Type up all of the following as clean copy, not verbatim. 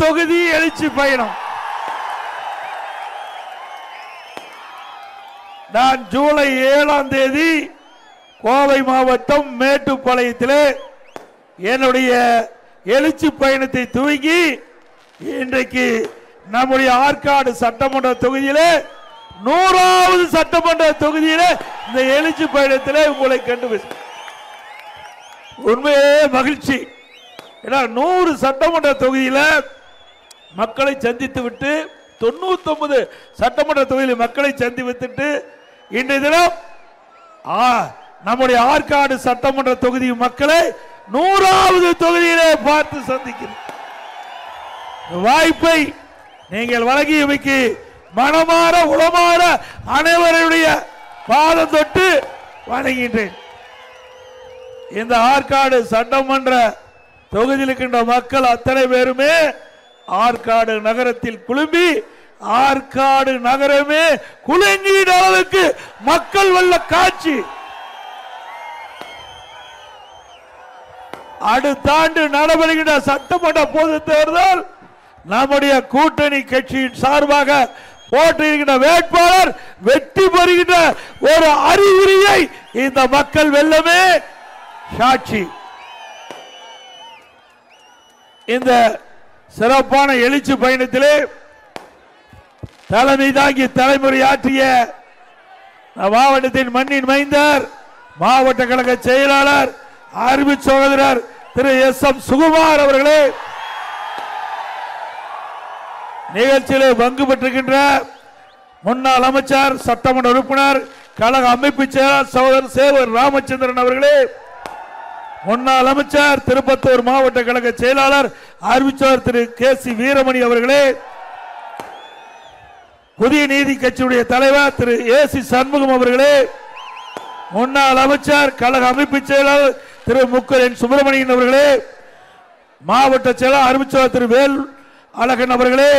தொகுதி எழுச்சி பயணம். நான் ஜூலை 7ஆம் தேதி கோவை மாவட்டம் மேட்டுப்பாளையத்திலே என்னுடைய எழுச்சி பயணத்தை துவங்கி இன்றைக்கு நம்முடைய ஆற்காடு சட்டமன்ற தொகுதியிலே 100வது சட்டமன்ற தொகுதியிலே இந்த எழுச்சி பயணத்திலே உங்களை கண்டு உண்மையே மகிழ்ச்சி. 100 சட்டமன்ற தொகுதியில மக்களை சந்தித்து விட்டு 99 சட்டமன்ற தொகுதியில் மக்களை சந்தித்து இன்றைய தினம் நம்முடைய ஆற்காடு சட்டமன்ற தொகுதி மக்களை 100வது தொகுதியிலே பார்த்து சந்திக்கிறேன். வாய்ப்பை நீங்கள் வழங்கியமைக்கு மனமாற உளமாற அனைவருடைய பாதம் தொட்டு வணங்குகின்றேன். இந்த ஆற்காடு சட்டமன்ற தொகுதியில் இருக்கின்ற மக்கள் அத்தனை பேருமே ஆற்காடு நகரத்தில் குழும்பி ஆற்காடு நகரமே குலுங்கிட அளவுக்கு மக்கள் வெள்ள காட்சி. அடுத்த ஆண்டு நடைபெறுகின்ற சட்டமன்ற பொது தேர்தல் நம்முடைய கூட்டணி கட்சியின் சார்பாக போட்டியிடுகின்ற வேட்பாளர் வெற்றி பெறுகின்ற ஒரு அறிகுறியை இந்த மக்கள் வெள்ளமே சாட்சி. இந்த சிறப்பான எழுச்சி பயணத்திலே தலைமை தாங்கி தலைமுறையாற்றிய மாவட்டத்தின் மண்ணின் மைந்தர் மாவட்ட கழக செயலாளர் அருமை சகோதரர் திரு SM சுகுமார் அவர்களே, நிகழ்ச்சியிலே பங்கு பெற்றிருக்கின்ற முன்னாள் அமைச்சர் சட்டமன்ற உறுப்பினர் கழக அமைப்பு செயலாளர் சகோதரர் சேவர் ராமச்சந்திரன் அவர்களே, முன்னாள் அமைச்சர் திருப்பத்தூர் மாவட்ட கழக செயலாளர் அறிவிச்சவர் திரு KC வீரமணி அவர்களே, புதிய நீதி கட்சியுடைய தலைவர் திரு AC சண்முகம் அவர்களே, முன்னாள் அமைச்சர் கழக அமைப்பு செயலாளர் திரு முக்கரன் சுப்பிரமணியன் அவர்களே, மாவட்ட செயலாளர் அறிவிச்சவர் திரு வேல் அழகன் அவர்களே,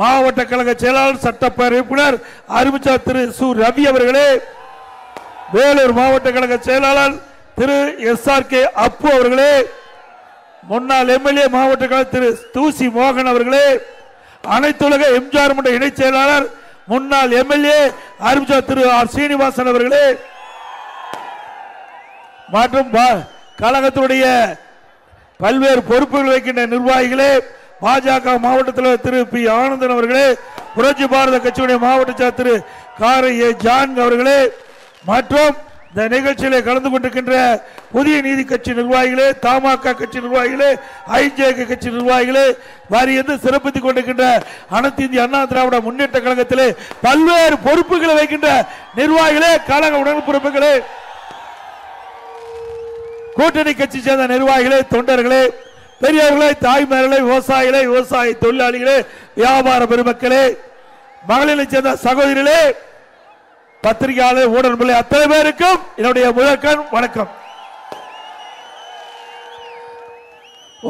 மாவட்ட கழக செயலாளர் சட்டப்பேரவை உறுப்பினர் அறிவிச்சவர் திரு சு ரவி அவர்களே, வேலூர் மாவட்ட கழக செயலாளர் திரு SRK அப்பு அவர்களே, முன்னாள் MLA மாவட்ட கழக திரு தூசி மோகன் அவர்களே, அனைத்துலக எம்ஜிஆர் மன்ற இணைச் செயலாளர் முன்னாள் MLA அறிவிச்சவர் திரு R சீனிவாசன் அவர்களே, மற்றும் கழகத்துடைய பல்வேறு பொறுப்புகள் வைக்கின்ற நிர்வாகிகளே, பாஜக மாவட்ட தலைவர் திரு P ஆனந்தன் அவர்களே, புரட்சி பாரத கட்சியுடைய மாவட்ட செயலர் திரு காரை ஜான் அவர்களே, மற்றும் இந்த நிகழ்ச்சியிலே கலந்து கொண்டிருக்கின்ற புதிய நீதி கட்சி நிர்வாகிகளே, தமாக கட்சி நிர்வாகிகளே, IJK கட்சி நிர்வாகிகளே, வாரியந்து சிறப்பித்துக் கொண்டிருக்கின்ற அனைத்து இந்திய அண்ணா திராவிட முன்னேற்ற கழகத்திலே பல்வேறு பொறுப்புகளை வைக்கின்ற நிர்வாகிகளே, கழக உடன்பிறப்புகளே, கூட்டணி கட்சி சேர்ந்த நிர்வாகிகளே, தொண்டர்களே, பெரியவர்களே, தாய்மார்களே, விவசாயிகளே, விவசாய தொழிலாளிகளே, வியாபார பெருமக்களே, மகளிரை சேர்ந்த சகோதரிகளே, பத்திரிகையாளர் ஊடகங்களே, அத்தனை பேருக்கும் என்னுடைய முதற்கண் வணக்கம்.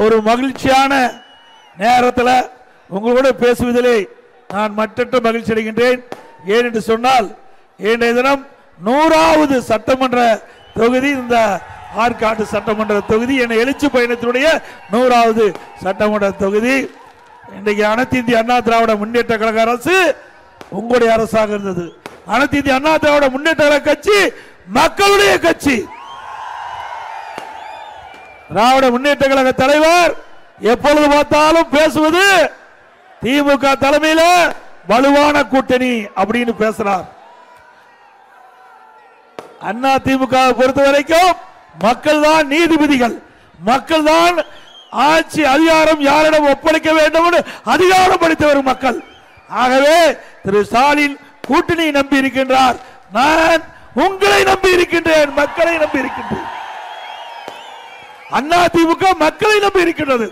ஒரு மகிழ்ச்சியான நேரத்தில் உங்களோட பேசுவதிலே நான் மற்றற்ற மகிழ்ச்சி அடைகின்றேன். ஏனென்று சொன்னால் இன்றைய தினம் 100வது சட்டமன்ற தொகுதி இந்த ஆற்காடு சட்டமன்ற தொகுதி என எழுச்சி பயணத்தினுடைய 100வது சட்டமன்ற தொகுதி. இன்றைக்கு அனைத்து இந்திய அண்ணா திராவிட முன்னேற்ற கழக அரசு உங்களுடைய அரசாக இருந்தது. அனைத்து இந்திய அண்ணா திராவிட முன்னேற்ற கழக கட்சி மக்களுடைய கட்சி. திராவிட முன்னேற்ற கழக தலைவர் எப்பொழுது பார்த்தாலும் பேசுவது திமுக தலைமையில வலுவான கூட்டணி அப்படின்னு பேசுறார். அண்ணா திமுக பொறுத்த வரைக்கும் மக்கள் தான் நீதிபதிகள், மக்கள் தான் ஆட்சி அதிகாரம் யாரிடம் ஒப்படைக்க வேண்டும் என்று அதிகாரம் அளித்து வரும் மக்கள். ஆகவே திரு ஸ்டாலின் கூட்டணியை நம்பி இருக்கின்றார். நான் உங்களை நம்பி இருக்கின்றேன், மக்களை நம்பி இருக்கின்றேன். அண்ணா திமுக மக்களை நம்பி இருக்கின்றது.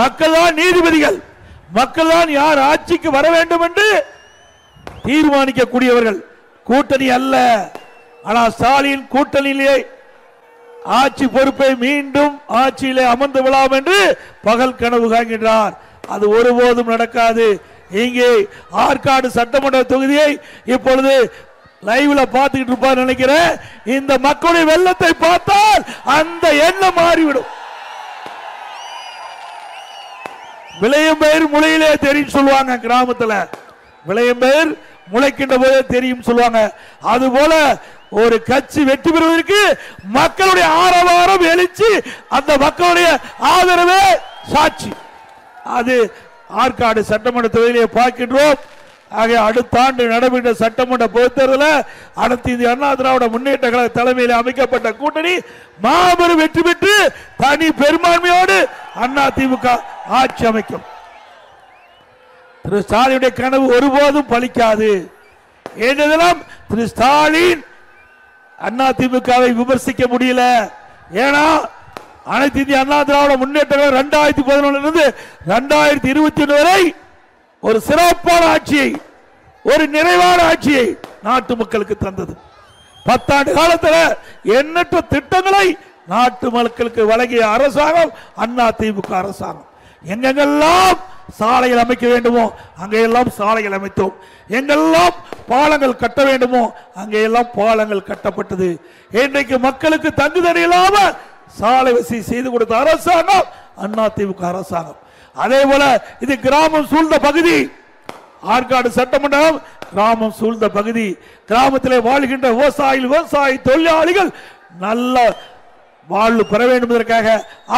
மக்கள் தான் நீதிபதிகள், மக்கள் தான் யார் ஆட்சிக்கு வர வேண்டும் என்று தீர்மானிக்கக்கூடியவர்கள், கூட்டணி அல்ல. ஆனால் ஸ்டாலின் கூட்டணியிலே ஆட்சி பொறுப்பை மீண்டும் ஆட்சியிலே அமர்ந்து விடலாம் என்று பகல் கனவு காண்கின்றார். அது ஒருபோதும் நடக்காது. இங்கே ஆற்காடு சட்டமன்ற தொகுதியை இப்பொழுது லைவ்ல பார்த்துக்கிட்டு இருப்பார் நினைக்கிறேன். இந்த மக்களுடைய வெள்ளத்தை பார்த்தால் அந்த எண்ணம் மாறிவிடும். விளையம்பெயர் முளையிலே தெரியும் சொல்லுவாங்க. கிராமத்துல விளையம்பெயர் முளைக்கின்ற போதே தெரியும் சொல்லுவாங்க. அதுபோல ஒரு கட்சி வெற்றி பெறுவதற்கு மக்களுடைய ஆரவாரம் எழுச்சி, அந்த மக்களுடைய ஆதரவே சாட்சி. அது ஆற்காடு சட்டமன்ற தொகுதியிலே பார்க்கின்றோம். ஆக அடுத்த ஆண்டு நடைபெற்ற சட்டமன்ற பொதுத்தேர்தலில் அனைத்து இந்திய அண்ணா திராவிட முன்னேற்ற கழக தலைமையில் அமைக்கப்பட்ட கூட்டணி மாபெரும் வெற்றி பெற்று தனி பெரும்பான்மையோடு அண்ணா திமுக ஆட்சி அமைக்கும். திரு ஸ்டாலினுடைய கனவு ஒருபோதும் பலிக்காது. ஏனென்றால் திரு ஸ்டாலின் அண்ணா திமுகவை விமர்சிக்க முடியல. ஏன்னா அனைத்து இந்திய அண்ணா திராவிட முன்னேற்ற 2011 2021 வரை ஒரு சிறப்பான ஆட்சியை, ஒரு நிறைவான ஆட்சியை நாட்டு மக்களுக்கு தந்தது. 10 ஆண்டு காலத்தில் எண்ணற்ற திட்டங்களை நாட்டு மக்களுக்கு வழங்கிய அரசாங்கம் அண்ணா திமுக அரசாங்கம். எங்கெங்கெல்லாம் சாலைகள் அமைக்க வேண்டுமோ அங்கெல்லாம் சாலைகள் அமைத்தோம். எங்கெல்லாம் பாலங்கள் கட்ட வேண்டுமோ அங்கெல்லாம் பாலங்கள் கட்டப்பட்டது. இன்றைக்கு மக்களுக்கு தங்குதடை இல்லாம சாலை வசதி செய்து கொடுத்த அரசாங்கம் அண்ணா திமுக அரசாங்கம். அதே போல இது கிராமம் சூழ்ந்த பகுதி. ஆற்காடு சட்டமன்றம் கிராமம் சூழ்ந்த பகுதி. கிராமத்திலே வாழ்கின்ற விவசாய தொழிலாளிகள் நல்ல வாழ்வு பெற வேண்டும் என்பதற்காக,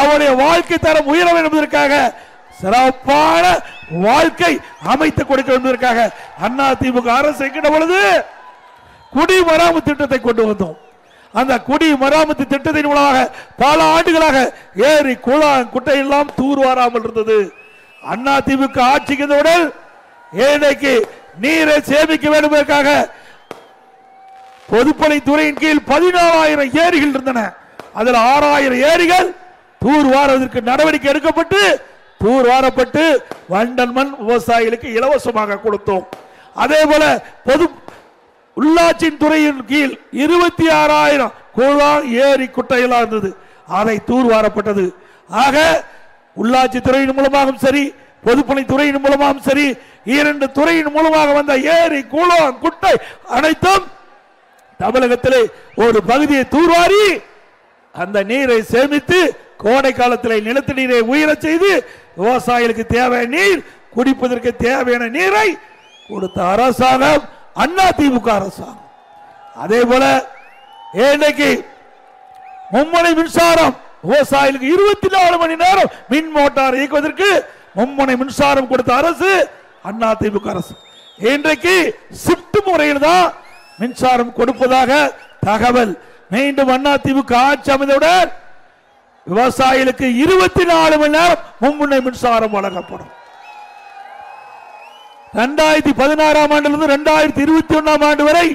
அவருடைய வாழ்க்கை தரம் உயர வேண்டும் என்பதற்காக, சிறப்பான வாழ்க்கை அமைத்துக் கொடுக்க என்பதற்காக அண்ணா திமுக அரசு இருக்கின்ற பொழுது குடிமராமத்து திட்டத்தை கொண்டு வந்தோம். அந்த குடிமராமத்து திட்டத்தின் மூலமாக பல ஆண்டுகளாக ஏரி குளம் குட்டை எல்லாம் தூர்வாராமல் இருந்தது. அண்ணா திமுக ஆட்சிக்கு வந்தவுடன் ஏழைக்கு நீரை சேமிக்க வேண்டும் என்பதற்காக பொதுப்பணித்துறையின் கீழ் 14,000 ஏரிகள் இருந்தன. அதில் 6,000 ஏரிகள் தூர்வாரதற்கு நடவடிக்கை எடுக்கப்பட்டு தூர்வாரப்பட்டு வண்டல் மண் விவசாயிகளுக்கு இலவசமாக கொடுத்தோம். அதே போல பொது உள்ளாட்சியின் துறையின் கீழ் 26,000 குளம் ஏரி குட்டைகளாக இருந்தது. அதை தூர்வாரப்பட்டது. ஆக உள்ளாட்சி துறையின் மூலமாகவும் சரி, பொதுப்பணித்துறையின் மூலமாகவும் சரி, 2 துறையின் மூலமாக வந்த ஏரி குளம் குட்டை அனைத்தும் தமிழகத்திலே ஒரு பகுதியை தூர்வாரி அந்த நீரை சேமித்து கோடை காலத்தில் நிலத்தடி நீரை உயர செய்து விவசாயிகளுக்கு தேவையான நீர், குடிப்பதற்கு தேவையான நீரை கொடுத்த அரசாங்கம் அண்ணா திமுக அரசாங்கம். அதே போல இன்னைக்கு மும்முனை மின்சாரம் விவசாயிகளுக்கு 24 மணி நேரம் மின் மோட்டார் இயக்குவதற்கு மும்முனை மின்சாரம் கொடுத்த அரசு அண்ணா திமுக அரசு. இன்றைக்கு ஷிப்ட் முறையில் தான் மின்சாரம் கொடுப்பதாக தகவல். மீண்டும் அண்ணா திமுக ஆட்சி அமைந்தவுடன் விவசாயிகளுக்கு 24 மணி நேரம் மும்முனை மின்சாரம் வழங்கப்படும். 2016 ஆண்டிலிருந்து 2021 ஆண்டு வரை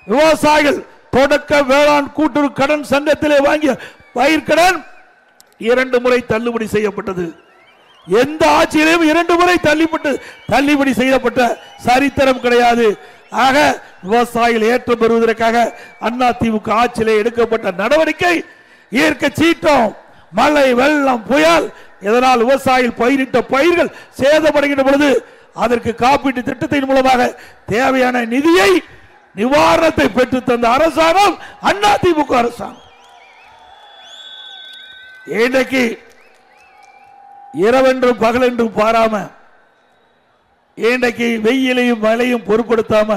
விவசாயிகள் தொடக்க வேளாண் கூட்டுறவு கடன் சங்கத்திலே வாங்கிய பயிர்கடன் 2 முறை தள்ளுபடி செய்யப்பட்டது. எந்த ஆட்சியிலும் 2 முறை தள்ளுபடி செய்யப்பட்ட சரித்திரம் கிடையாது. ஆக விவசாயிகள் ஏற்றம் பெறுவதற்காக அண்ணா திமுக ஆட்சியிலே எடுக்கப்பட்ட நடவடிக்கை இயற்கை சீற்றம், மழை, வெள்ளம், புயல், இதனால் விவசாயிகள் பயிரிட்ட பயிர்கள் சேதமடைகின்ற பொழுது அதற்கு காப்பீட்டு திட்டத்தின் மூலமாக தேவையான நிதியை, நிவாரணத்தை பெற்று தந்த அரசாங்கம் அண்ணா திமுக அரசாங்கம். இன்றைக்கு இரவென்றும் பகலென்றும் பாராம, இன்றைக்கு வெயிலையும் மழையும் பொருட்படுத்தாம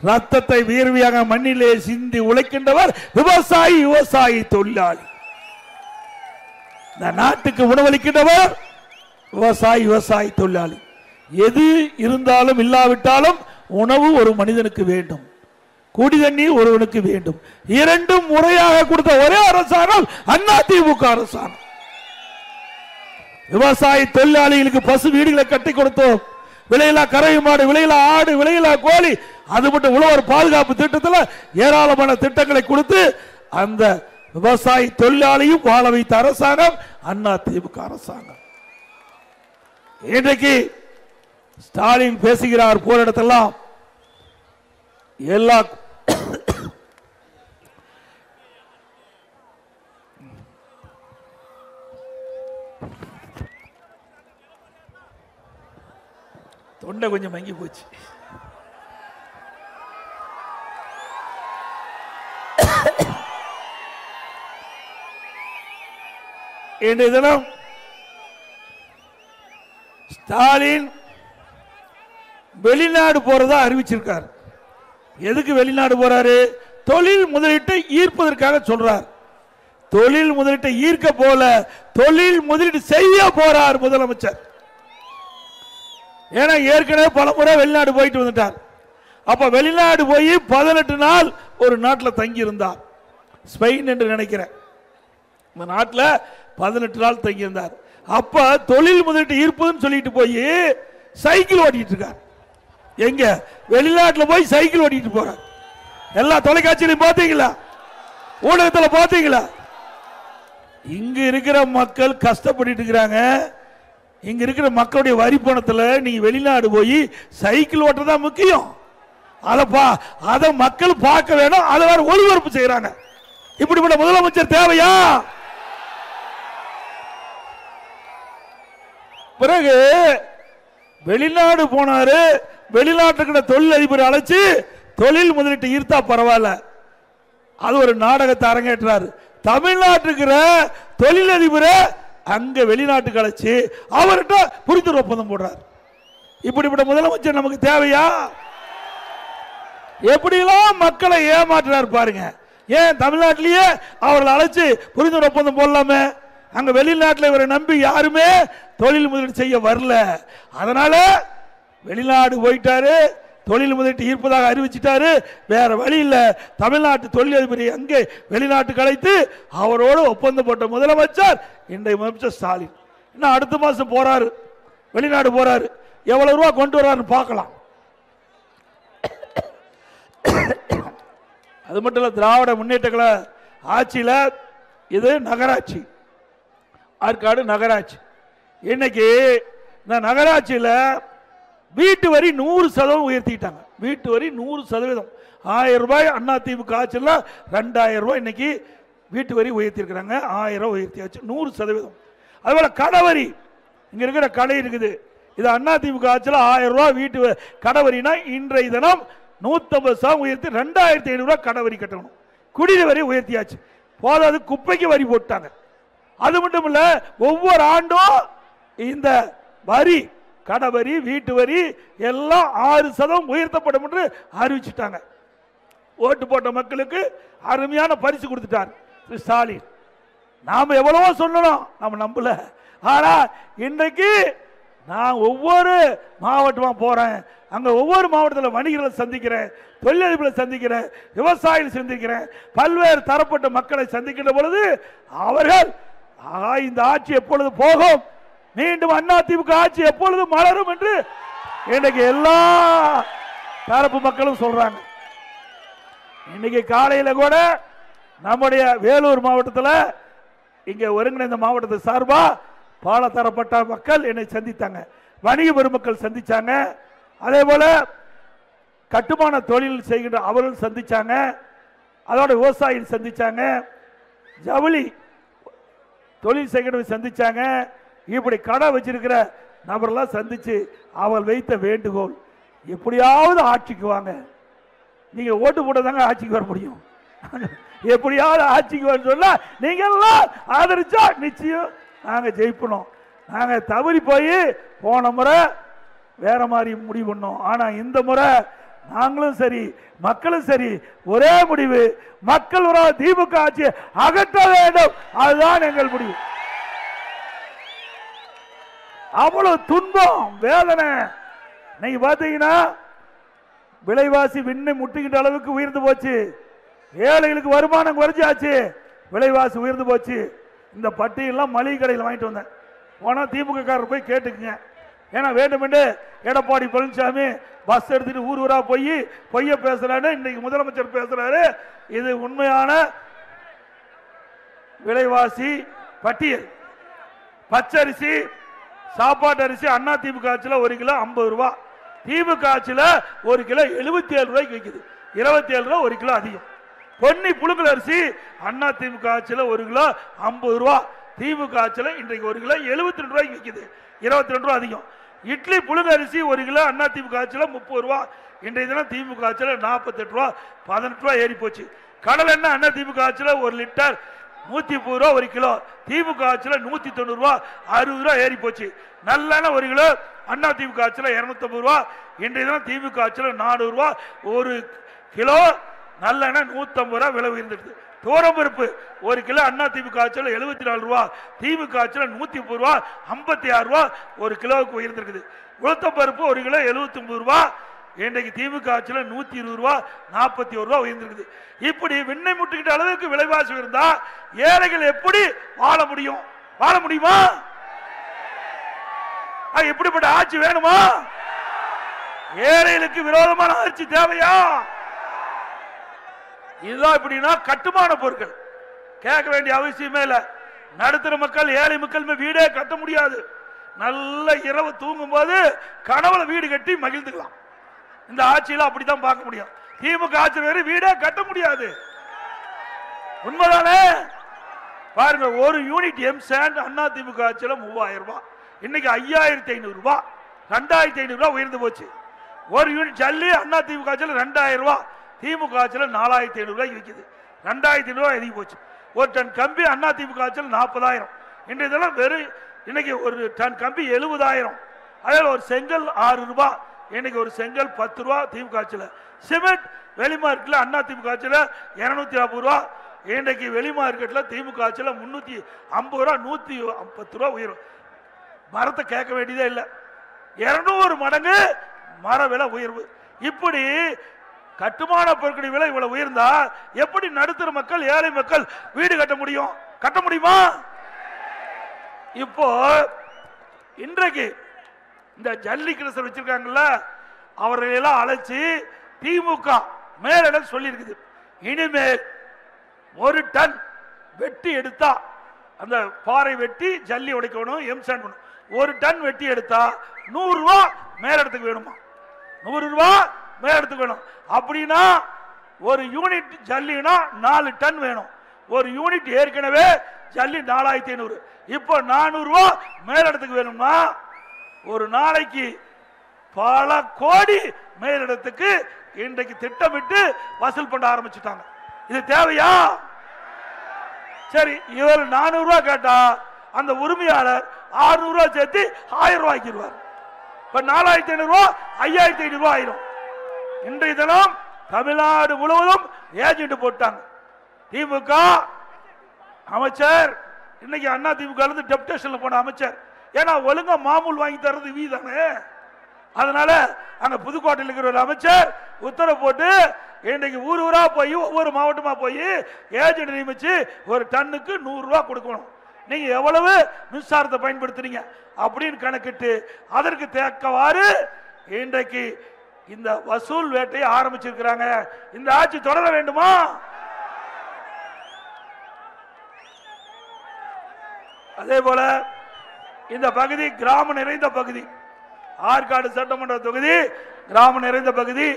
ரத்தத்தை வியர்வையாக மண்ணிலே சிந்தி உழைக்கின்றவர் விவசாயி தொழிலாளி. இந்த நாட்டுக்கு உணவளிக்கின்றவர் விவசாயி தொழிலாளி. எது இருந்தாலும் இல்லாவிட்டாலும் உணவு ஒரு மனிதனுக்கு வேண்டும், குடி தண்ணீர் ஒருவனுக்கு வேண்டும். 2 முறையாக கொடுத்த ஒரே அரசாங்கம் அண்ணா திமுக அரசாங்கம். விவசாய தொழிலாளிகளுக்கு பசு வீடுகளை கட்டி கொடுத்தோம். விலையில்லா கறவை மாடு, விலையில்லா ஆடு, விலையில்லா கோழி, அது மட்டும் உழவர் பாதுகாப்பு திட்டத்தில் ஏராளமான திட்டங்களை கொடுத்து அந்த விவசாய தொழிலாளியும் வாழ வைத்த அரசாங்கம் அண்ணா திமுக அரசாங்கம். இன்றைக்கு ஸ்டாலின் பேசுகிறார் போற இடத்தெல்லாம் எல்லா தொண்டை கொஞ்சம் மங்கி போச்சு. இன்றைய தினம் ஸ்டாலின் வெளிநாடு போறதா அறிவிச்சிருக்கார். எதுக்கு வெளிநாடு போறாரு? தொழில் முதலீட்டை ஈர்ப்பதற்காக சொல்றார். தொழில் முதலீட்டை ஈர்க்க போல தொழில் முதலீடு செய்ய போறார் முதலமைச்சர். ஏன்னா ஏற்கனவே பல முறை வெளிநாடு போயிட்டு வந்துட்டார். அப்ப வெளிநாடு போய் 18 நாள் ஒரு நாட்டில் தங்கி இருந்தார். ஸ்பெயின் என்று நினைக்கிறேன். இந்த நாட்டில் 18 நாள் தங்கி இருந்தார். அப்ப தொழில் முதலீட்டு ஈர்ப்புன்னு சொல்லிட்டு போய் சைக்கிள் ஓட்டிட்டு இருக்கார். எங்க? வெளிநாட்டில் போய் சைக்கிள் ஓட்டிட்டு போறார். எல்லா தொலைக்காட்சியிலையும் பார்த்தீங்களா? ஊடகத்தில் பார்த்தீங்களா? இங்க இருக்கிற மக்கள் கஷ்டப்பட்டு இருக்கிறாங்க. இங்க இருக்கிற மக்களுடைய வரி பணத்தில் நீங்க வெளிநாடு போய் சைக்கிள் ஓட்டுறதா முக்கியம். அதை மக்கள் பார்க்க வேணும். அதை வேற ஒளிபரப்பு செய்யறாங்க. இப்படிப்பட்ட முதலமைச்சர் தேவையா? பிறகு வெளிநாடு போனாரு. வெளிநாட்டுக்கு தொழில் அதிபர் அழைச்சு தொழில் முதலீட்டு ஈர்த்தா பரவாயில்ல, அது ஒரு நாடகத்தை அரங்கேற்றாரு. தமிழ்நாட்டுக்கு தொழிலதிபரை அங்க வெளிநாட்டுக்கு அழைச்சு அவர்கிட்ட புரிந்துணர்வு ஒப்பந்தம் போடுறார். இப்படிப்பட்ட முதலமைச்சர் நமக்கு தேவையா? எப்படியெல்லாம் மக்களை ஏமாற்றினார் பாருங்க. ஏன் தமிழ்நாட்டிலேயே அவர்கள் அழைச்சு புரிந்துணர்வு ஒப்பந்தம் போடலாமே? அங்க வெளிநாட்டில் இவரை நம்பி யாருமே தொழில் முதலீடு செய்ய வரல. அதனால வெளிநாடு போயிட்டாரு, தொழில் முதலீட்டு ஈர்ப்பதாக அறிவிச்சிட்டாரு. வேற வழி இல்ல. தமிழ்நாட்டு தொழிலதிபரை அங்கே வெளிநாட்டுக்கு அழைத்து அவரோடு ஒப்பந்தம் போட்ட முதலமைச்சர் இன்றைய முதலமைச்சர் ஸ்டாலின். இன்னும் அடுத்த மாசம் போறாரு, வெளிநாடு போறாரு. எவ்வளவு ரூபா கொண்டு வர்றாரு பார்க்கலாம். அது மட்டும் இல்ல, திராவிட முன்னேற்ற கழக ஆட்சியில இது நகராட்சி, ஆற்காடு நகராட்சி. இன்னைக்கு இந்த நகராட்சியில் வீட்டு வரி 100% உயர்த்திட்டாங்க. வீட்டு வரி 100%. 1000 ரூபாய் அதிமுக ஆட்சியில் 2000 ரூபாய் இன்னைக்கு வீட்டு வரி உயர்த்திருக்கிறாங்க. 1000 உயர்த்தியாச்சு, 100%. அதுபோல கடவரி, இங்க இருக்கிற கடை இருக்குது, இது அதிமுக ஆட்சியில் 1000 ரூபாய் வீட்டு கடவரினா இன்றைய தினம் 150% உயர்த்தி 2500 ரூபாய் கடவரி கட்டணும். குடிநீர் வரி உயர்த்தியாச்சு. போதாது குப்பைக்கு வரி போட்டாங்க. அது மட்டும் இல்ல, ஒவ்வொரு ஆண்டும் இந்த வரி, கடவரி, வீட்டு வரி எல்லாம் 6% உயர்த்தப்படும் என்று அறிவிச்சுட்டாங்க. ஓட்டு போட்ட மக்களுக்கு அருமையான பரிசு கொடுத்துட்டார் ஸ்டாலின். நாம எவ்வளவோ சொல்லணும், நம்ம நம்பல. ஆனா இன்றைக்கு நான் ஒவ்வொரு மாவட்டமா போறேன், அங்க ஒவ்வொரு மாவட்டத்தில் வணிகர்களை சந்திக்கிறேன், தொழிலதிபர்களை சந்திக்கிறேன், விவசாயிகளை சந்திக்கிறேன், பல்வேறு தரப்பட்ட மக்களை சந்திக்கின்ற பொழுது அவர்கள் இந்த ஆட்சி எப்பொழுது போகும், மீண்டும் அதிமுக ஆட்சி எப்பொழுது மலரும் என்று இன்னைக்கு எல்லா தரப்பு மக்களும் சொல்றாங்க. இன்னைக்கு காலையில கூட நம்முடைய வேலூர் மாவட்டத்தில் இங்க ஒருங்கிணைந்த மாவட்டத்தை சார்பா பல தரப்பட்ட மக்கள் என்னை சந்தித்தாங்க, வணிக பெருமக்கள் சந்திச்சாங்க, அதே போல கட்டுமான தொழில் செய்கின்ற அவர்கள் சந்திச்சாங்க, அதோட விவசாயிகள் சந்திச்சாங்க, ஜவுளி தொழில் செய்கிற சந்திச்சாங்க. இப்படி கடை வச்சிருக்கிற நபரெல்லாம் சந்திச்சு அவள் வைத்த வேண்டுகோள், எப்படியாவது ஆட்சிக்கு வாங்க. நீங்க ஓட்டு போட்டதாங்க ஆட்சிக்கு வர முடியும். எப்படியாவது ஆட்சிக்கு வர சொன்னா நீங்க எல்லாம் ஆதரிச்சா நிச்சயம் நாங்க ஜெயிப்போம். நாங்க தவறி போய் போன முறை வேற மாதிரி முடிவு பண்ணோம். ஆனா இந்த முறை நாங்களும் சரி மக்களும் சரி ஒரே முடிவு, மக்கள் திமுக ஆட்சியை அகற்ற வேண்டும், அதுதான் எங்கள் முடிவு. அவ்வளவு துன்பம் வேதனை. நீங்க பாத்தீங்கன்னா விலைவாசி விண்ணை முட்டுகின்ற அளவுக்கு உயர்ந்து போச்சு. ஏழைகளுக்கு வருமானம் குறைஞ்சாச்சு, விலைவாசி உயர்ந்து போச்சு. இந்த பட்டியெல்லாம் மளிகை கடையில் வாங்கிட்டு வந்தேன். போனா திமுக காரர் போய் கேட்டுக்குங்க. ஏன்னா வேண்டுமென்று எடப்பாடி பழனிசாமி பஸ் எடுத்துட்டு ஊர் ஊரா போய் பொய்ய பேசுறாரு, இன்னைக்கு முதலமைச்சர் பேசுறாரு. இது உண்மையான விலைவாசி பட்டியல். பச்சரிசி, சாப்பாட்டு அரிசி அதிமுக ஆட்சியில் 1 கிலோ 50 ரூபாய், திமுக ஆட்சியில் 1 கிலோ 77 ரூபாய்க்கு விற்குது. 27 ரூபாய் 1 கிலோ அதிகம். பொன்னி புழுங்கல் அரிசி அதிமுக ஆட்சியில் 1 கிலோ 50 ரூபாய், திமுக ஆட்சியில் இன்றைக்கு 1 கிலோ 72 ரூபாய்க்கு விற்குது, 22 ரூபாய் அதிகம். இட்லி புழுங்கல் அரிசி 1 கிலோ அதிமுக ஆட்சியில் 30 ரூபாய், இன்றைய தினம் திமுக ஆட்சியில் 48 ரூபாய், 18 ரூபாய் ஏறி போச்சு. கடல் எண்ணெய் அதிமுக ஆட்சியில் 1 லிட்டர் 130 ரூபா ஒரு கிலோ. திமுக ஆட்சியில் 190 ரூபா, 60 ரூபா ஏறி போச்சு. நல்லெண்ணெய் ஒரு கிலோ அண்ணா திமுக ஆட்சியில் 250 ரூபா. இன்றைய தினம் திமுக ஆட்சியில் 400 ரூபா ஒரு கிலோ. நல்லெண்ணெய் 150 ரூபா விலை உயர்ந்துருக்கு. துவரம்பருப்பு ஒரு கிலோ அண்ணா திமுக ஆட்சியில் 74 ரூபா, திமுக ஆட்சியில் 130 ரூபா, 56 ரூபா ஒரு கிலோவுக்கு உயர்ந்திருக்குது. உளுத்தம்பருப்பு ஒரு கிலோ 79 ரூபா, இன்றைக்கு திமுக ஆட்சியில் 120 ரூபா, 41 ரூபா உயர்ந்திருக்குது. இப்படி விண்ணை முட்டுக்கிட்ட அளவுக்கு விலைவாசி இருந்தா ஏழைகள் எப்படி வாழ முடியும்? வாழ முடியுமா? எப்படிப்பட்ட ஆட்சி வேணுமா? ஏழைகளுக்கு விரோதமான ஆட்சி தேவையா? இதுதான். இப்படின்னா கட்டுமான பொருட்கள் கேட்க வேண்டிய அவசியமே இல்லை. நடுத்தர மக்கள், ஏழை மக்கள் வீடே கட்ட முடியாது. நல்ல இரவு தூங்கும் போது கனவுல வீடு கட்டி மகிழ்ந்துக்கலாம். இந்த ஆட்சியில அப்படித்தான் பார்க்க முடியும். திமுக ஆட்சி வேறு வீடே கட்ட முடியாது. உண்மைதானே? பாருங்க, ஒரு unit M sand Anna DMK ஆட்சியில 3000 ரூபாய், இன்னைக்கு 5500 ரூபாய், 2500 ரூபாய் உயர்ந்து போச்சு. ஒரு யூனிட் ஜல்லி அண்ணா திமுக ஆட்சியில 2000 ரூபாய், திமுக ஆட்சியில் 4500 ரூபாய்க்கு விற்குது. 2500 ரூபாய் எதிர்க்கு போச்சு. ஒரு டன் கம்பி அண்ணா திமுக ஆட்சியில் 40,000. இன்றைய இதெல்லாம் வெறும் இன்னைக்கு ஒரு டன் கம்பி 70,000. அதில் ஒரு செங்கல் 6 ரூபாய், இன்னைக்கு ஒரு செங்கல் 10 ரூபா திமுக ஆட்சியில். சிமெண்ட் வெளி மார்க்கெட்டில் அண்ணா திமுக ஆட்சியில் 240 ரூபா, இன்றைக்கு வெளி மார்க்கெட்டில் திமுக ஆட்சியில் 350 ரூபா, 110 ரூபா உயரும். மரத்தை கேட்க வேண்டியதே இல்லை. 200 மடங்கு மர விலை உயர்வு. இப்படி கட்டுமான பொருட்களின் விலை இவ்வளவு உயர்ந்தா எப்படி நடுத்தர மக்கள், ஏழை மக்கள் வீடு கட்ட முடியும்? கட்ட முடியுமா? இப்போ இன்றைக்கு இந்த ஜல்லி கிரசர் வச்சிருக்காங்கல்ல, அவர்களெல்லாம் அழைச்சி திமுக மேலிடம் சொல்லி இருக்குது, இனிமேல் ஒரு டன் வெட்டி எடுத்தா, அந்த பாறை வெட்டி ஜல்லி உடைக்கணும், எம்சாண்ட் பண்ணணும். ஒரு டன் வெட்டி எடுத்தா 100 ரூபா மேலிடத்துக்கு வேணுமா? 100 ரூபா மேலிடத்துக்கு வேணும். அப்படின்னா ஒரு யூனிட் ஜல்லினா 4 டன் வேணும். ஒரு யூனிட் ஏற்கனவே ஜல்லி 4500, இப்போ 400 ரூபா மேலிடத்துக்கு வேணும்னா ஒரு நாளைக்கு பல கோடி மேலிடத்துக்கு இன்றைக்கு திட்டமிட்டு வசூல் பண்ண ஆரம்பிச்சுட்டாங்க. இது தேவையா? சரி, இவர் 400 ரூபா கேட்டா அந்த உரிமையாளர் 600 ரூபா சேர்த்து 1000 ரூபாய்க்கு இப்ப 4500 ரூபா 5500 ரூபாய் ஆயிரும். இன்றைய தினம் தமிழ்நாடு முழுவதும் ஏஜென்ட் போட்டாங்க. திமுக அமைச்சர் இன்னைக்கு அண்ணா திமுக இருந்து டெப்டேஷன்ல போன அமைச்சர், ஏன்னா ஒழுங்கா மாமூல் வாங்கி தர்றது வீதானே. அதனால அங்க புதுக்கோட்டையில் இருக்கிற ஒரு அமைச்சர் உத்தரவு போட்டு இன்றைக்கு ஊர் ஊரா போய் ஒவ்வொரு மாவட்டமா போய் ஏஜென்ட் நியமிச்சு ஒரு டன்னுக்கு 100 ரூபா கொடுக்கணும். நீங்க எவ்வளவு மின்சாரத்தை பயன்படுத்துறீங்க அப்படின்னு கணக்கிட்டு அதற்கு தேக்கவாறு இன்றைக்கு இந்த வசூல் வேட்டையை ஆரம்பிச்சிருக்கிறாங்க. இந்த ஆட்சி தொடர வேண்டுமா? அதே போல இந்த பகுதி கிராம நிறைந்த பகுதி, ஆற்காடு சட்டமன்ற தொகுதி கிராம நிறைந்த பகுதி.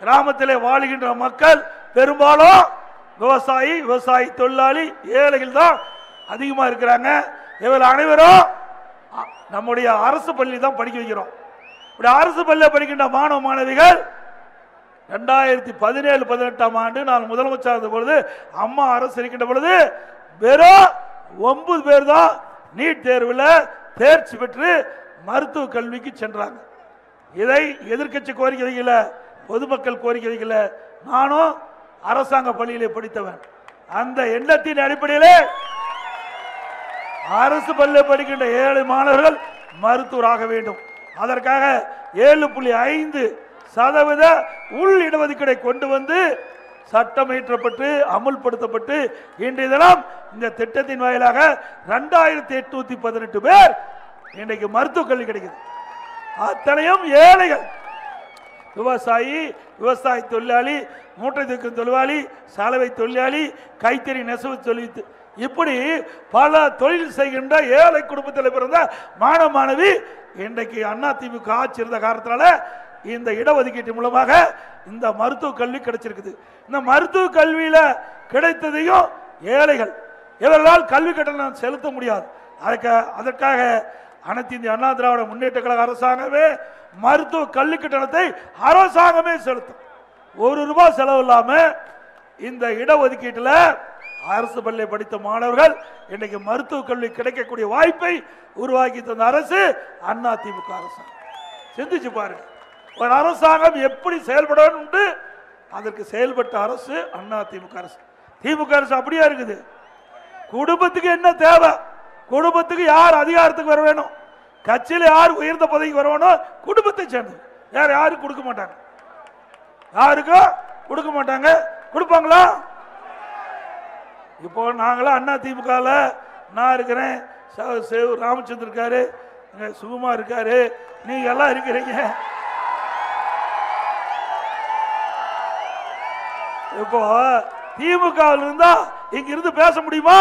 கிராமத்திலே வாழ்கின்ற மக்கள் பெரும்பாலும் விவசாயி, விவசாய தொழிலாளி, ஏழைகள் தான் அதிகமா இருக்கிறாங்க. இவர்கள் அனைவரும் நம்முடைய அரசு பள்ளி தான் படிக்க வைக்கிறோம். இப்படி அரசு பள்ளியில் படிக்கின்ற மாணவ மாணவிகள் 2017-18ஆம் ஆண்டு நான் முதலமைச்சர் இருந்த பொழுது, அம்மா அரசு இருக்கின்ற பொழுது வெறும் 9 பேர் தான் நீட் தேர்வில் தேர்ச்சி பெற்று மருத்துவ கல்விக்கு சென்றாங்க. இதை எதிர்க்கட்சி கோரிக்கை வைக்கல, பொதுமக்கள் கோரிக்கை வைக்கல. நானும் அரசாங்க பள்ளியிலே படித்தவன். அந்த எண்ணத்தின் அடிப்படையிலே அரசு பள்ளியில் படிக்கின்ற ஏழை மாணவர்கள் மருத்துவராக வேண்டும். அதற்காக 7.5% உள் இடஒதுக்கீடை கொண்டு வந்து சட்டம் இயற்றப்பட்டு அமுல்படுத்தப்பட்டு இன்றைய தினம் இந்த திட்டத்தின் வாயிலாக 2818 பேர் இன்றைக்கு மருத்துவ கல்வி கிடைக்குது. அத்தனையும் ஏழைகள், விவசாயி, விவசாய தொழிலாளி, மூட்டை தூக்கும் தொழிலாளி, சலவை தொழிலாளி, கைத்தறி நெசவு தொழில், இப்படி பல தொழில் செய்கின்ற ஏழை குடும்பத்தில் பிறந்த மாணவ மாணவி இன்றைக்கு அண்ணா திமுக ஆட்சி இருந்த காரணத்தினால இந்த இடஒதுக்கீட்டு மூலமாக இந்த மருத்துவ கல்வி கிடைச்சிருக்குது. இந்த மருத்துவ கல்வியில கிடைத்ததையும் ஏழைகள், இவர்களால் கல்வி கட்டணம் செலுத்த முடியாது. அதற்காக அனைத்து இந்திய அண்ணா திராவிட முன்னேற்ற கழக அரசாங்கமே மருத்துவ கல்வி கட்டணத்தை அரசாங்கமே செலுத்தும். 1 ரூபாய் செலவு இல்லாம இந்த இடஒதுக்கீட்டில் அரசு பள்ளி படித்த மாணவர்கள் இன்னைக்கு மருத்துவக் கல்வி கிடைக்கக்கூடிய வாய்ப்பை உருவாக்கி தந்த அரசு அண்ணா திமுக அரசாங்கம். சிந்திச்சு பாருங்க, ஒரு அரசாங்கம் எப்படி செயல்படணும், அதற்கு செயல்பட்ட அரசு அண்ணா திமுக அரசு. திமுக அரசு அப்படியே இருக்குது. குடும்பத்துக்கு என்ன தேவை, குடும்பத்துக்கு யார் அதிகாரத்துக்கு வர வேணும், கட்சியில் யார் உயர்ந்த பதவிக்கு வரணும், குடும்பத்தை சேர்ந்தது. வேற யாரும் கொடுக்க மாட்டாங்க, யாருக்கும் கொடுக்க மாட்டாங்க. கொடுப்பாங்களா? இப்போ நாங்களாம் அண்ணா திமுக நான் இருக்கிறேன், ராமச்சந்திரன் இருக்காரு, சுகுமா இருக்காரு, நீங்க எல்லாம் இருக்கிறீங்க. இப்போ திமுக இருந்தா இங்க இருந்து பேச முடியுமா?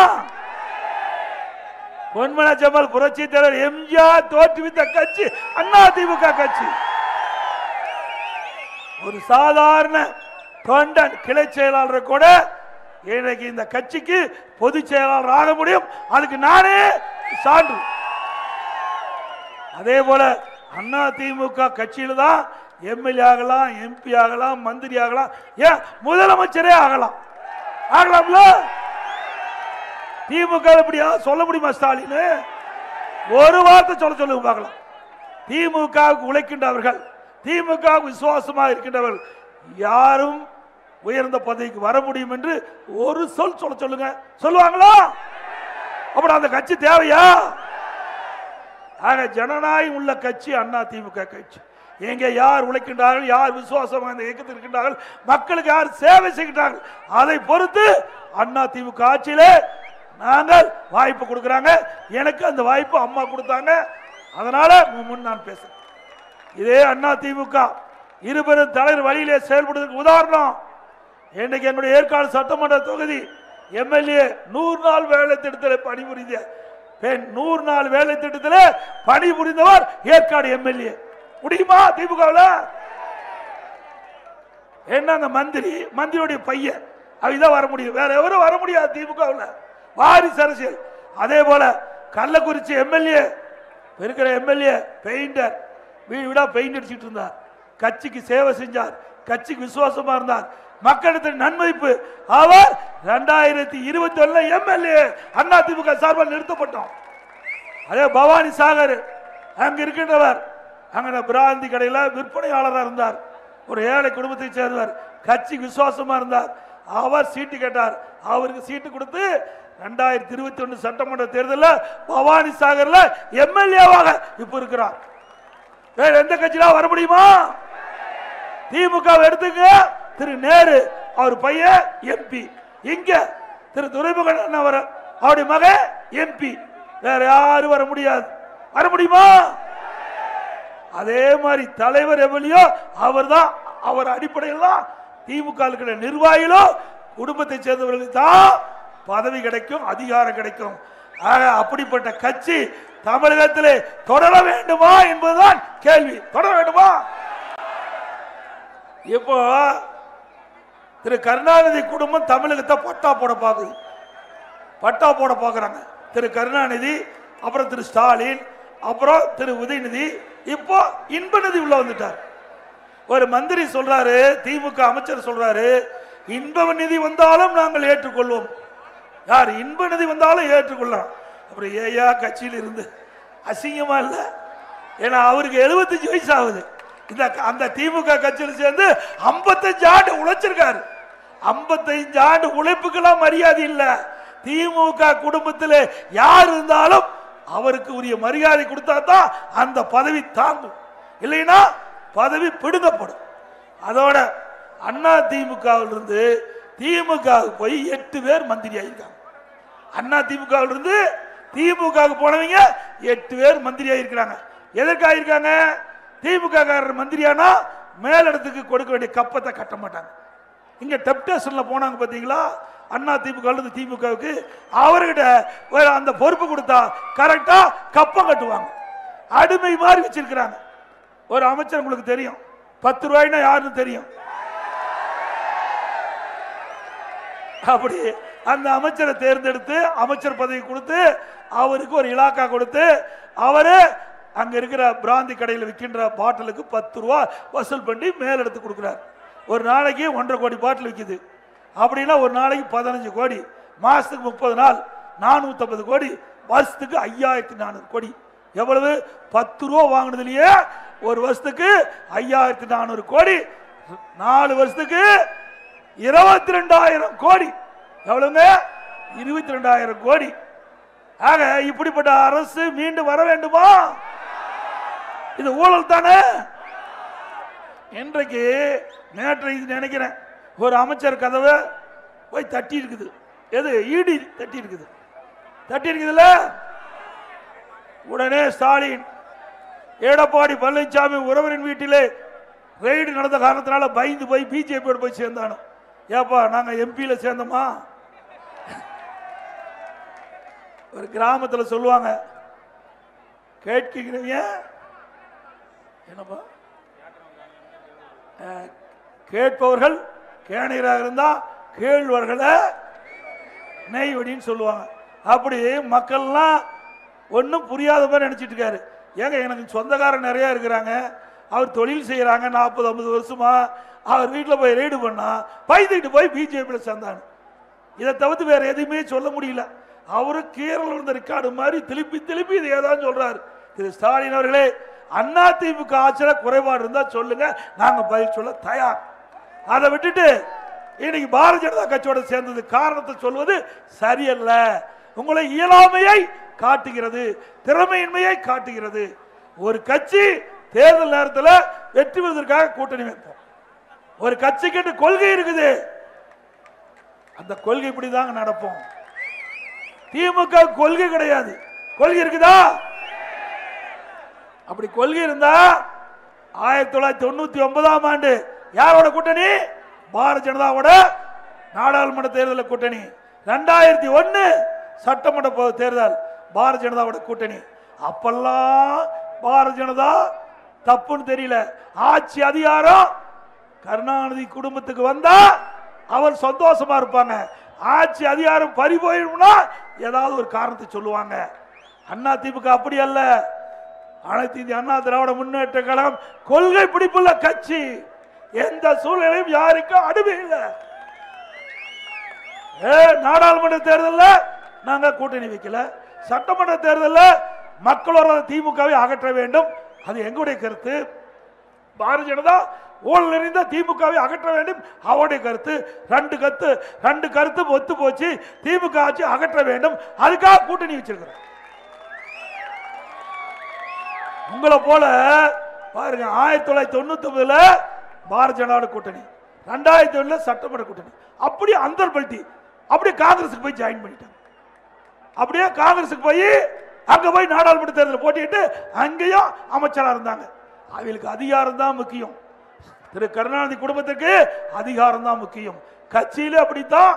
பொன்மன ஜமால் புரட்சி தலைவர் எம்ஜிஆர் தோற்றுவித்த கட்சி அண்ணா திமுக கட்சி. ஒரு சாதாரண தொண்டன் கிளை செயலாளர் கூட இன்னைக்கு இந்த கட்சிக்கு பொதுச் செயலாளர் ஆக முடியும். அதுக்கு நானே சான்று. அதே போல அண்ணா திமுக கட்சியில தான் எம்எல்ஏ ஆகலாம், எம்பி ஆகலாம், மந்திரி ஆகலாம், ஏன் முதலமைச்சரே ஆகலாம். ஆகலாம்ல? திமுக எப்படியா சொல்ல முடியுமா? ஸ்டாலின் ஒரு வார்த்தை சொல்லுங்க பார்க்கலாம். திமுகவுக்கு உழைக்கின்றவர்கள், திமுக விசுவாசமாக இருக்கின்றவர்கள் யாரும் உயர்ந்த பதவிக்கு வர முடியும் என்று ஒரு சொல் சொல்லுங்க. சொல்லுவாங்களா? அப்படி அந்த கட்சி தேவையா? ஆக ஜனநாயகம் உள்ள கட்சி அண்ணா திமுக கட்சி. எங்க யார் உழைக்கின்றார்கள், யார் விசுவாசமாக இந்த இயக்கத்தில் இருக்கின்றார்கள், மக்களுக்கு யார் சேவை செய்கின்றார்கள், அதை பொறுத்து அண்ணா திமுக ஆட்சியிலே நாங்கள் வாய்ப்பு கொடுக்கிறாங்க. எனக்கு அந்த வாய்ப்பு அம்மா கொடுத்தாங்க. அதனால முன் நான் பேசுறேன். இதே அண்ணா திமுக இருபெரும் தலைவர் வழியிலே செயல்படுவதற்கு உதாரணம் இன்னைக்கு என்னுடைய ஏற்காடு சட்டமன்ற தொகுதி எம்எல்ஏ 100 நாள் வேலை திட்டத்தில் பணிபுரிந்த பெண், 100 நாள் வேலை திட்டத்தில் பணிபுரிந்தவர் ஏற்காடு எம்எல்ஏ. முடியுமா திமுகவில்? என்ன அந்த மந்திரியுடைய பையன் அவதான் வர முடியும், வேற எவரும் வர முடியாது திமுகவில். வாரிசு அரசியல். அதே போல கள்ளக்குறிச்சி எம்எல்ஏ இருக்கிற எம்எல்ஏ பெயிண்டர், வீடு வீடா பெயிண்ட் அடிச்சுட்டு இருந்தார், கட்சிக்கு சேவை செஞ்சார், கட்சிக்கு விசுவாசமா இருந்தார், மக்களிடத்தில் நன்மதிப்பு. அவர் 2021 எம்எல்ஏ அண்ணா திமுக சார்பால் நிறுத்தப்பட்டோம். அதே பவானி சாகர் அங்க இருக்கின்றவர், அங்க பிராந்தி கடையில் விற்பனையாளராக இருந்தார், ஒரு ஏழை குடும்பத்தை சேர்ந்தவர், கட்சிக்கு விசுவாசமா இருந்தார். அவர் சீட்டு கேட்டார், அவருக்கு சீட்டு கொடுத்து 2021 சட்டமன்ற தேர்தலில் பவானி சாகர்ல எம்எல்ஏவாக இப்ப இருக்கிறார். வேற எந்த கட்சியில வர முடியுமா? திமுக எடுத்துங்க. திரு நேரு அவர் பையன் எம்பி, இங்க திரு துரைமுகன் அவருடைய மகன் எம்பி, வேற யாரும் வர முடியாது. வர முடியுமா? அதே மாதிரி தலைவர் எம்எல்ஏ அவர் தான். அவர் அடிப்படையில் தான் திமுக இருக்கிற நிர்வாகிகளோ குடும்பத்தை சேர்ந்தவர்களுக்கு தான் பதவி கிடைக்கும், அதிகாரம் கிடைக்கும். அப்படிப்பட்ட கட்சி தமிழகத்திலே தொடர வேண்டுமா என்பதுதான் கேள்வி. தொடர வேண்டுமா? இப்போ திரு கருணாநிதி குடும்பம் தமிழகத்தை பட்டா போட பார்க்குது, பட்டா போட பார்க்குறாங்க. திரு கருணாநிதி, அப்புறம் திரு ஸ்டாலின், அப்புறம் திரு உதயநிதி, இப்போ இன்பநிதி உள்ள வந்துட்டார். ஒரு மந்திரி சொல்றாரு, திமுக அமைச்சர் சொல்றாரு, இன்ப நிதி வந்தாலும் நாங்கள் ஏற்றுக்கொள்வோம். யார் இன்ப நிதி வந்தாலும் ஏற்றுக்கொள்ளலாம். அப்புறம் ஏயா கட்சியில் இருந்து அசிங்கமா இல்லை? ஏன்னா அவருக்கு 75 வயசு ஆகுது. அந்த திமுக கட்சியில் சேர்ந்து 55 ஆண்டு உழைச்சிருக்காரு. 55 ஆண்டு உழைப்புக்கெல்லாம் மரியாதை இல்லை. திமுக குடும்பத்தில் யார் இருந்தாலும் அவருக்கு உரிய மரியாதை கொடுத்தா தான் அந்த பதவி தாங்கும், இல்லைன்னா பதவி பிடுங்கப்படும். அதோட அண்ணா திமுகவில் இருந்து திமுக போய் 8 பேர் மந்திரி ஆயிருக்காங்க. அண்ணா திமுகவில் இருந்து திமுக போனவங்க 8 பேர் மந்திரி ஆயிருக்கிறாங்க. எதற்கு ஆயிருக்காங்க? திமுக மந்திரியானா மேலிடத்துக்கு கொடுக்க வேண்டிய கப்பத்தை கட்ட மாட்டாங்க. இங்க டெப்டேஷன்ல போனாங்க பாத்தீங்களா, அண்ணா திமுக திமுகவுக்கு அவர்கிட்ட அந்த பொறுப்பு கொடுத்தா கரெக்டா கப்பம் கட்டுவாங்க. அடிமை மாதிரி வச்சிருக்கிறாங்க. ஒரு அமைச்சர் உங்களுக்கு தெரியும், 10 ரூபாய்னா யாருன்னு தெரியும். அப்படி அந்த அமைச்சரை தேர்ந்தெடுத்து அமைச்சர் பதவி கொடுத்து அவருக்கு ஒரு இலாக்கா கொடுத்து அவரு அங்க இருக்கிற பிராந்தி கடையில் விற்கின்ற பாட்டிலுக்கு 10 ரூபா வசூல் பண்ணி மேலெடுத்து கொடுக்கிறார். ஒரு நாளைக்கு 1.5 கோடி பாட்டில் விற்குது. அப்படின்னா ஒரு நாளைக்கு 15 கோடி. மாசத்துக்கு 30 நாள் 450 கோடி, வருஷத்துக்கு 5400 கோடி. எவ்வளவு? 10 ரூபா வாங்கினதுலயே ஒரு வருஷத்துக்கு 5400 கோடி, 4 வருஷத்துக்கு 22,000 கோடி. எவ்வளவுங்க? 22,000 கோடி. ஆக இப்படிப்பட்ட அரசு மீண்டும் வர வேண்டுமா? இது ஊழல் தானே. இன்றைக்கு நேற்று நினைக்கிறேன் ஒரு அமைச்சர் கதவை போய் தட்டி இருக்குது. எது? ஈடி தட்டி இருக்குது. தட்டி இருக்குதுல்ல, உடனே ஸ்டாலின் எடப்பாடி பழனிசாமி உறவரின் வீட்டிலே ரெய்டு நடந்த காரணத்தினால பயந்து போய் பிஜேபியோட போய் சேர்ந்தானோ. ஏப்பா நாங்க எம்பியில சேர்ந்தோமா? ஒரு கிராமத்தில் சொல்லுவாங்க, கேட்கிறீங்க என்னப்பா, கேட்பவர்கள் கேணீராக இருந்தா கேழ்வர்களை நெய்வடின்னு சொல்லுவாங்க. அப்படி மக்கள்லாம் ஒன்றும் புரியாத மாதிரி நினைச்சிட்டு இருக்காரு. ஏங்க எனக்கு சொந்தக்காரன் நிறைய இருக்கிறாங்க, அவர் தொழில் செய்யறாங்க 40-50 வருஷமா, அவர் வீட்டில் போய் ரெய்டு பண்ணா பயந்துக்கிட்டு போய் பிஜேபியில் சேர்ந்தாங்க. இதை தவிர்த்து வேற எதுவுமே சொல்ல முடியல. அவரு கீரல் இருந்த ரெக்கார்டு மாதிரி திருப்பி திருப்பி இதை ஏதாவது சொல்றாரு. திரு ஸ்டாலின் அவர்களே, அதிமுக ஆட்சியில குறைபாடு இருந்தா சொல்லுங்க, நாங்க பதில் சொல்ல தயார். அதை விட்டுட்டு இன்னைக்கு பாரதிய ஜனதா கட்சியோட சேர்ந்தது காரணத்தை சொல்வது சரியல்ல. உங்களை இயலாமையை காட்டுகிறது, திறமையின்மையை காட்டுகிறது. ஒரு கட்சி தேர்தல் நேரத்தில் வெற்றி பெறுவதற்காக கூட்டணி வைப்போம். ஒரு கட்சிக்கு கொள்கை இருக்குது, அந்த கொள்கை இப்படிதாங்க நடப்போம். திமுக கொள்கை கிடையாது. கொள்கை இருக்குதா? அப்படி கொள்கை இருந்தா 1999ஆம் ஆண்டு யாரோட கூட்டணி? பாரதிய ஜனதாவோட நாடாளுமன்ற தேர்தல் கூட்டணி. 2001 சட்டமன்ற தேர்தல் பாரதிய ஜனதாவோட கூட்டணி. அப்பெல்லாம் பாரதிய ஜனதா தப்புன்னு தெரியல. ஆட்சி அதிகாரம் கருணாநிதி குடும்பத்துக்கு வந்தா அவர் சந்தோஷமா இருப்பாங்க. ஆட்சி அதிகாரம் பறி போயிடும்னா ஏதாவது ஒரு காரணத்தை சொல்லுவாங்க. அதிமுக அப்படி அல்ல. அனைத்து இந்திய அண்ணா திராவிட முன்னேற்ற கழகம் கொள்கை பிடிப்புள்ள கட்சி. எந்த சூழ்நிலையும் யாருக்கும் அடிமை இல்லை. நாடாளுமன்ற தேர்தலில் நாங்க கூட்டணி வைக்கல. சட்டமன்ற தேர்தலில் மக்களோட திமுகவை அகற்ற வேண்டும், அது எங்களுடைய கருத்து. பாரதிய ஜனதா ஊழல் நிறைந்த திமுகவை அகற்ற வேண்டும், அவருடைய கருத்து. ரெண்டு கருத்து ஒத்து போச்சு. திமுக ஆட்சி அகற்ற வேண்டும், அதுக்காக கூட்டணி வச்சிருக்கிறோம். உங்களை போல பாருங்க, 1999 பாரதிய ஜனதா கூட்டணி, 2001 சட்டமன்ற கூட்டணி, அப்படியே அந்தர் பல்ட்டி அப்படியே காங்கிரஸுக்கு போய் ஜாயின் பண்ணிட்டாங்க. அப்படியே காங்கிரஸுக்கு போய் அங்க போய் நாடாளுமன்ற தேர்தலில் போட்டிட்டு அங்கேயும் அமைச்சராக இருந்தாங்க. அவங்களுக்கு அதிகாரம் தான் முக்கியம். திரு கருணாநிதி குடும்பத்துக்கு அதிகாரம் தான் முக்கியம். கட்சியில அப்படித்தான்,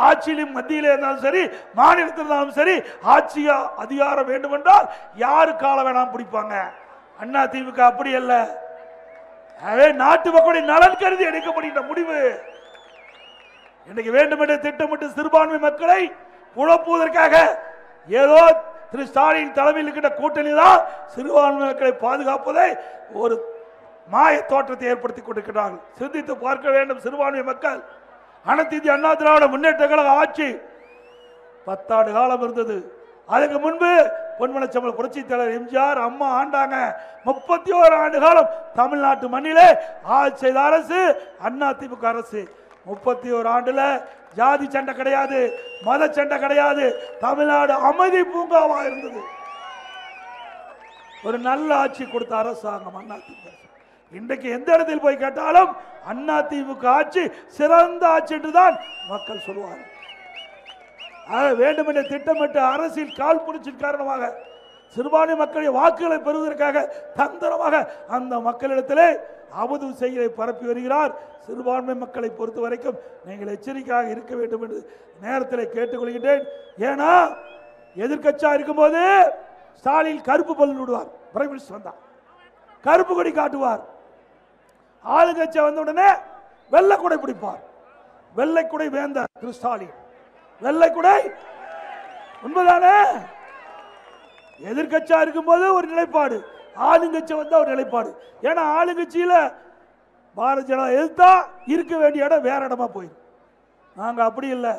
ஆட்சியிலும் மத்தியில இருந்தாலும் சரி, மாநிலத்தில் இருந்தாலும் சரி, ஆட்சியா அதிகாரம் வேண்டும் என்றால் யாரு கால வேணாம் பிடிப்பாங்க. அண்ணா திமுக அப்படி அல்ல. நாட்டு மக்களுடைய நலன் கருதி எடுக்கப்படுகின்ற முடிவு. இன்னைக்கு வேண்டுமென்று திட்டமிட்டு சிறுபான்மை மக்களை குழப்புவதற்காக ஏதோ திரு ஸ்டாலின் தலைமையில் இருக்கின்ற கூட்டணி தான் சிறுபான்மை மக்களை பாதுகாப்பதை ஒரு மாய தோற்றத்தை ஏற்படுத்திக் கொண்டிருக்கிறார்கள். சிந்தித்து பார்க்க வேண்டும். சிறுபான்மை மக்கள் அனைத்து இந்திய அண்ணா திராவிட முன்னேற்ற கழக ஆட்சி 10 ஆண்டு காலம் இருந்தது. அதுக்கு முன்பு பொன்மனச்செம்மல் புரட்சி தலைவர் எம்ஜிஆர் அம்மா ஆண்டாங்க. 31 ஆண்டு காலம் தமிழ்நாட்டு மண்ணிலே ஆட்சி செய்த அரசு அண்ணா திமுக அரசு. 31 ஆண்டுல ஜாதி சண்டை கிடையாது, மத சண்டை கிடையாது. தமிழ்நாடு அமைதி பூங்காவா இருந்தது. ஒரு நல்ல ஆட்சி கொடுத்த அரசாங்கம் அண்ணா திமுக. இன்றைக்கு எந்த இடத்தில் போய் கேட்டாலும் அண்ணா திமுக ஆட்சி சிறந்த ஆட்சி என்றுதான் மக்கள் சொல்லுவார்கள். வேண்டுமென்ற திட்டமிட்ட அரசியல் கால் புடிச்சின் காரணமாக சிறுபான்மை மக்களுடைய வாக்குகளை பெறுவதற்காக தந்திரமாக அந்த மக்களிடத்திலே அவதூறு செய்தியை பரப்பி வருகிறார். சிறுபான்மை மக்களை பொறுத்த வரைக்கும் நீங்கள் எச்சரிக்கையாக இருக்க வேண்டும் என்று நேரத்தில் கேட்டுக்கொள்கின்றேன். ஏன்னா எதிர்கட்சியா இருக்கும்போது ஸ்டாலின் கருப்பு பலன் விடுவார், பிரைம் மினிஸ்டர் வந்தார் கருப்பு கொடி காட்டுவார். ஆளுங்கட்சி வந்த உடனே வெள்ளை குடை பிடிப்பார். வெள்ளை குடை வேந்தார் திரு ஸ்டாலின். வெள்ளை குடை உண்மைதானே? எதிர்கட்சியா இருக்கும்போது ஒரு நிலைப்பாடு, ஆளுங்கட்சி வந்தா ஒரு நிலைப்பாடு. ஏன்னா ஆளுங்கட்சியில பாரதிய ஜனதா எதிர்த்தா இருக்க வேண்டிய இடம் வேற இடமா போயிடும். நாங்க அப்படி இல்லை.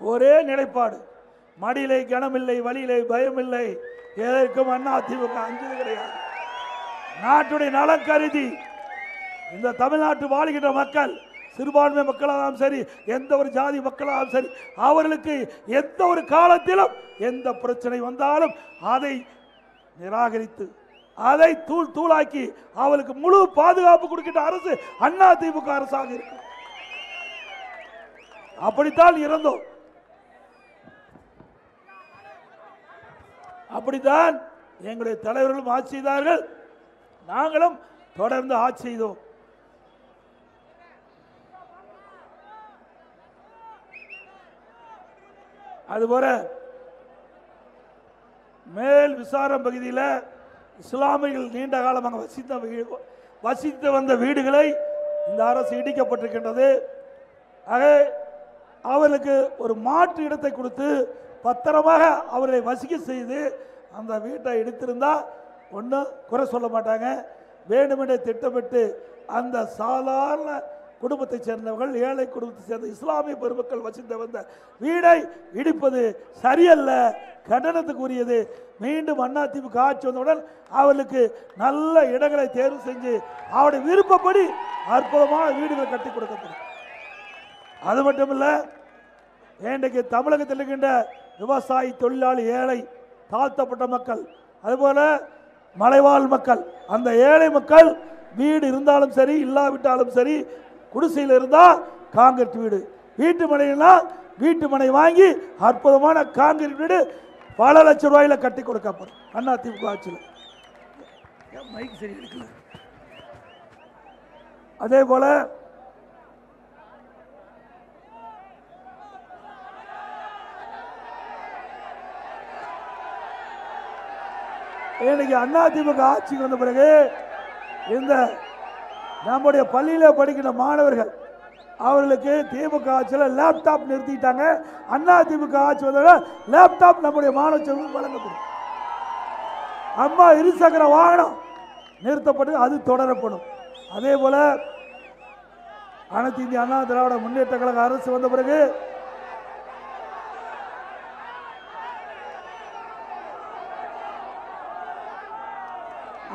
ஒரே நிலைப்பாடு. மடியிலே கனமில்லை, வழியிலே பயமில்லை, எதற்கும் அதிமுக அஞ்சது கிடையாது. நாட்டுடைய நலன் கருதி இந்த தமிழ்நாட்டு வாழ்கின்ற மக்கள், சிறுபான்மை மக்களாகவும் சரி, எந்த ஒரு ஜாதி மக்களாகவும் சரி, அவர்களுக்கு எந்த ஒரு காலத்திலும் எந்த பிரச்சனை வந்தாலும் அதை நிராகரித்து அதை தூள் தூளாக்கி அவளுக்கு முழு பாதுகாப்பு கொடுக்கின்ற அரசு அதிமுக அரசாக இருக்கு. அப்படித்தான் இருந்தோம். அப்படித்தான் எங்களுடைய தலைவர்களும் ஆட்சி செய்தார்கள், நாங்களும் தொடர்ந்து ஆட்சி செய்தோம். அதுபோல மேல் விசாரம் பகுதியில் இஸ்லாமியர்கள் நீண்ட காலமாக வசித்து வந்த வீடுகளை இந்த அரசு இடிக்கப்பட்டிருக்கின்றது. ஆக அவர்களுக்கு ஒரு மாற்று இடத்தை கொடுத்து பத்திரமாக அவர்களை வசிக்க செய்து அந்த வீட்டை எடுத்திருந்தா ஒன்றும் குறை சொல்ல மாட்டாங்க. வேண்டுமென்றே திட்டமிட்டு அந்த சாதாரண குடும்பத்தை சேர்ந்தவர்கள், ஏழை குடும்பத்தை சேர்ந்த இஸ்லாமிய பெருமக்கள் வசித்து வந்த வீடை இடிப்பது சரியல்ல, கண்டனத்துக்குரியது. மீண்டும் அதிமுக ஆட்சி வந்தவுடன் அவர்களுக்கு நல்ல இடங்களை தேர்வு செஞ்சு அவருடைய விருப்பப்படி அற்புதமான வீடுகளை கட்டி கொடுக்கப்படும். அது மட்டுமல்ல, இன்றைக்கு தமிழகத்தில் இருக்கின்ற விவசாயி, தொழிலாளி, ஏழை, தாழ்த்தப்பட்ட மக்கள், அதுபோல மலைவாழ் மக்கள், அந்த ஏழை மக்கள் வீடு இருந்தாலும் சரி, இல்லாவிட்டாலும் சரி, குடிசையில் இருந்தால் காங்கிரீட் வீடு, வீட்டு மனைனா வீட்டு மனை வாங்கி அற்புதமான காங்கிரீட் வீடு பல லட்சம் ரூபாயில கட்டி கொடுக்கப்படும் அதிமுக ஆட்சியில். மைக் சரி இருக்குல்ல. அதே போல இன்னைக்கு அதிமுக ஆட்சிக்கு வந்த பிறகு இந்த நம்முடைய பள்ளியில படிக்கிற மாணவர்கள் அவர்களுக்கு திமுக ஆட்சியில் லேப்டாப் நிறுத்திட்டாங்க. அதிமுக ஆட்சி வந்தோட லேப்டாப் நம்முடைய மாணவ செல்வங்களுக்கு வழங்கப்படும். அம்மா இருசக்கர வாகனம் நிறுத்தப்பட்டு அது தொடரப்படும். அதே போல அனைத்து இந்திய அண்ணா திராவிட முன்னேற்ற கழக அரசு வந்த பிறகு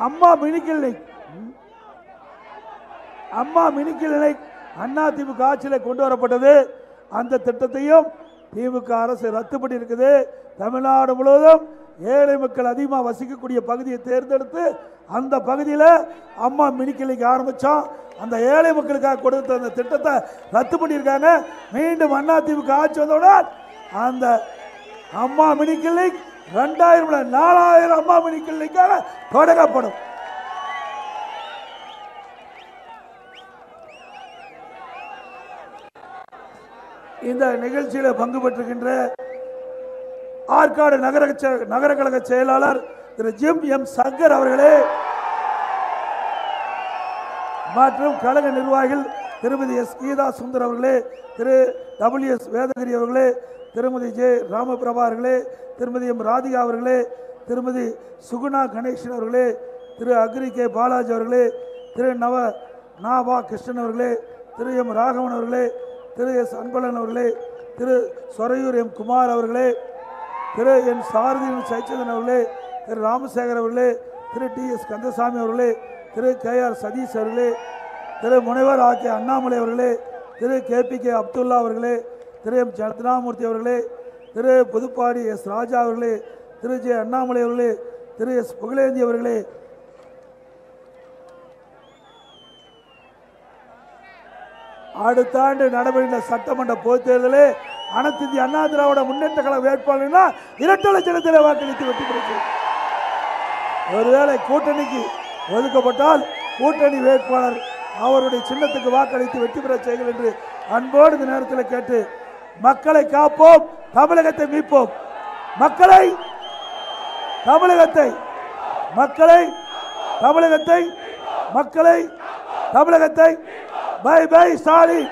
அம்மா மினி கிளினிக் அதிமுக ஆட்சியில் கொண்டு வரப்பட்டது. அந்த திட்டத்தையும் திமுக அரசு ரத்து பண்ணி இருக்குது. தமிழ்நாடு முழுவதும் ஏழை மக்கள் அதிகமாக வசிக்கக்கூடிய பகுதியை தேர்ந்தெடுத்து அந்த பகுதியில் அம்மா மினி கிளினிக் ஆரம்பித்தோம். அந்த ஏழை மக்களுக்காக கொடுத்த அந்த திட்டத்தை ரத்து பண்ணியிருக்காங்க. மீண்டும் அதிமுக ஆட்சி வந்தவுடன் அந்த அம்மா மினி கிளினிக் 2000 4000 அம்மா மினி கிளினிக்காக தொடங்கப்படும். இந்த நிகழ்ச்சியில் பங்கு பெற்றிருக்கின்ற ஆற்காடு நகர கழக செயலாளர் திரு ஜிம் எம் சங்கர் அவர்களே மற்றும் கழக நிர்வாகிகள் திருமதி எஸ் கீதா சுந்தர் அவர்களே, திரு WS வேதகிரி அவர்களே, திருமதி ஜே ராமபிரபா அவர்களே, திருமதி எம் ராதிகா அவர்களே, திருமதி சுகுணா கணேசன் அவர்களே, திரு அக்ரி கே பாலாஜி அவர்களே, திரு நாவா கிருஷ்ணன் அவர்களே, திரு எம் ராகவன் அவர்களே, திரு எஸ் அன்பழகன் அவர்களே, திரு சொரையூர் எம் குமார் அவர்களே, திரு என் சாரதி சைச்சந்திரன் அவர்களே, திரு ராமசேகர் அவர்களே, திரு TS கந்தசாமி அவர்களே, திரு KR சதீஷ் அவர்களே, திரு முனைவர் ஆகிய அண்ணாமலை அவர்களே, திரு KPK அப்துல்லா அவர்களே, திரு எம் தட்சிணாமூர்த்தி அவர்களே, திரு புதுப்பாடி எஸ் ராஜா அவர்களே, திரு ஜே அண்ணாமலை அவர்களே, திரு எஸ் புகழேந்தி அவர்களே, அடுத்த ஆண்டு நடைபெறுகின்ற சட்டமன்ற பொதுத் தேர்தலே அனைத்து இந்திய அண்ணா திராவிட முன்னேற்ற கழக வேட்பாளர்னா 2 லட்சத்தில் வாக்களித்து வெற்றி பெறும். ஒருவேளை கூட்டணிக்கு ஒதுக்கப்பட்டால் கூட்டணி வேட்பாளர் அவருடைய சின்னத்துக்கு வாக்களித்து வெற்றி பெற செய்கள் என்று அன்போடு இந்த நேரத்தில் கேட்டு, மக்களை காப்போம், தமிழகத்தை மீட்போம். மக்களை தமிழகத்தை பை பை ஸ்டாலின்.